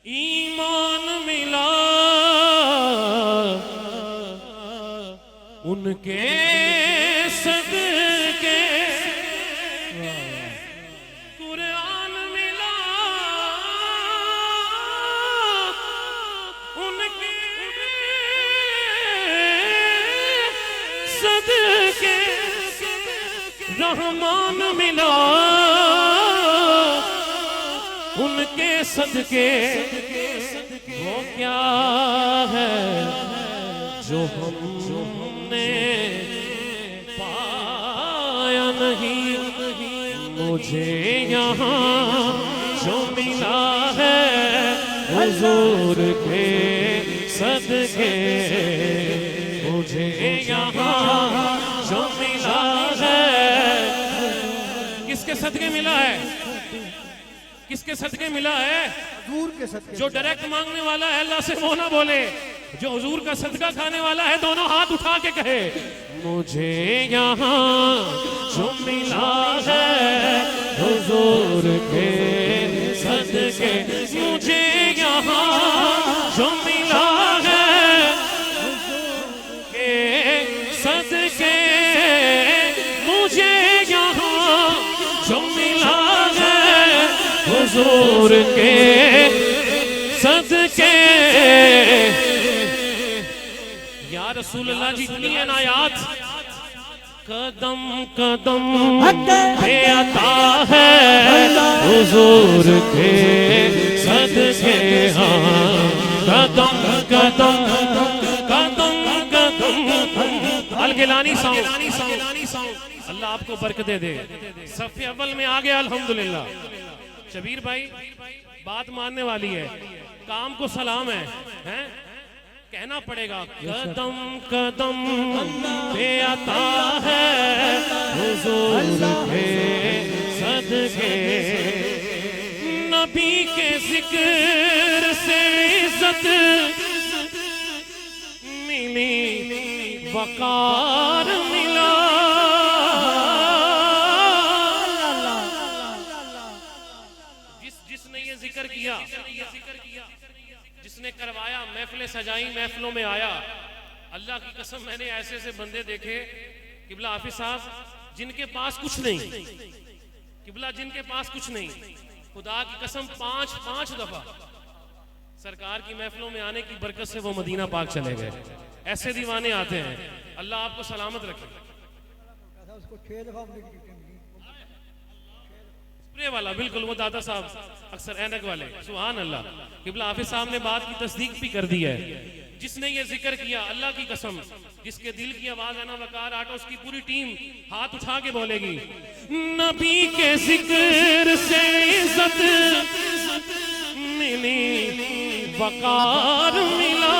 ईमान मिला उनके सदके, कुरान मिला उनके सदके, रहमान मिला उनके सदके। वो क्या है जो हमने पाया नहीं, मुझे यहाँ जो मिला है हुजूर के सदके, मुझे यहाँ जो मिला है। किसके सदके मिला है? किसके सदके मिला है? हुजूर के सदके। जो डायरेक्ट मांगने वाला है अल्लाह से वो ना बोले, जो हुजूर का सदका खाने वाला है दोनों हाथ उठा के कहे मुझे यहाँ जो मिला है हुजूर के सदके, मुझे यहाँ जो मिला है हुजूर के सदके, मुझे यहाँ जो मिला है हुजूर के सदके। या रसूल अल्लाह जी इतनी अनायात कदम कदम पे अता है हुजूर के सदके। हाँ कदम कदम कदम कदम अल-गिलानी साउंड। अल्लाह आपको बरकत दे। सफ़े अव्वल में आ गया अल्हम्दुलिल्लाह। शबीर भाई बात मानने वाली है, काम को सलाम है, हैं? कहना पड़ेगा कदम कदम पे आता है हुजूर के सदके, नबी के जिक्र से इज्जत मिली, वकार मिला। जिसने ये जिक्र किया, जिसने करवाया, महफिलें सजाई, महफिलों में आया, अल्लाह की कसम मैंने ऐसे ऐसे बंदे देखे किबला हाफिज साहब जिनके पास कुछ नहीं, किबला जिनके पास कुछ नहीं, खुदा की कसम पांच दफा सरकार की महफिलों में आने की बरकत से वो मदीना पाक चले गए। ऐसे दीवाने आते हैं, अल्लाह आपको सलामत रखे। उसको 6 दफा स्प्रे वाला, बिल्कुल वो दादा साहब अक्सर ऐनक वाले, सुभान अल्लाह। किबला हाफिज साहब ने बात की तस्दीक भी कर दी है। जिसने ये जिक्र किया, अल्लाह की कसम, जिसके दिल की आवाज है ना वकार आटा, उसकी पूरी टीम हाथ उठा के बोलेगी नबी के जिक्र से इज्जत मिली, वकार मिला।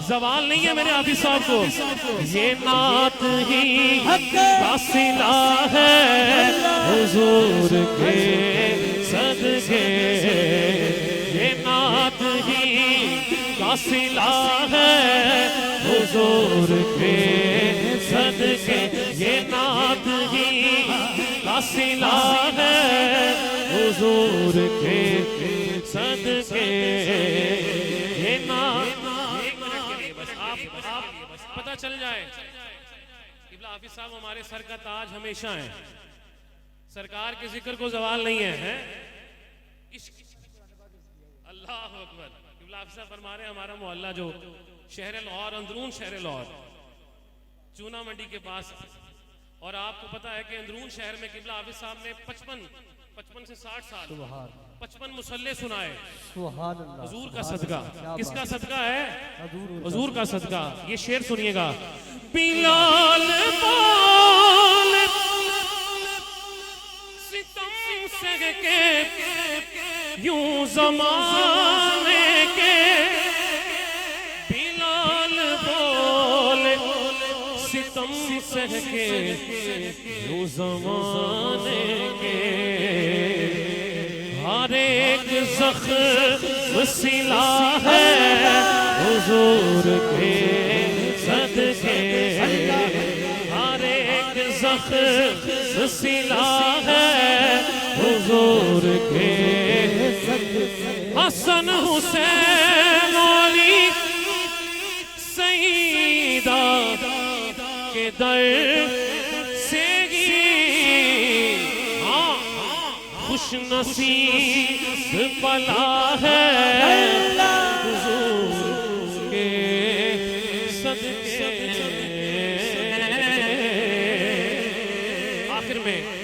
सवाल नहीं है मेरे हाफिज साहब को, ये नात ही वासिला है हुजूर के सदके, ये नात ही वासिला है हुजूर के सदके, ये नात ही वासिला है हुजूर के सदके। ये नात पता चल जाए, किबला हाफिज साहब हमारे सर का ताज हमेशा है, सरकार के जिक्र को जवाल नहीं है, अल्लाह अकबर। किबला हाफिज साहब फरमा रहे हैं हमारा मोहल्ला जो शहर लाहौर, अंदरून शहर लाहौर, चूना मंडी के पास, और आपको पता है कि अंदरून शहर में किबला हाफिज साहब ने 55 से 60 साल 55 मुसल्ले सुनाए। हुजूर का सदका। किसका सदका है? हुजूर का सदका। ये शेर सुनिएगा, बिलाल बोल सितम से के यूं ज़माने के, बिलाल बोल सितम से के यूं ज़माने के, हर एक ज़ख्म सिला है हुजूर के सदके, हर एक ज़ख्म सिला है हुजूर के हसन हुसैन मौली सईदा के दर से खुश नसीब पला है हुजूर के सदके। आखिर में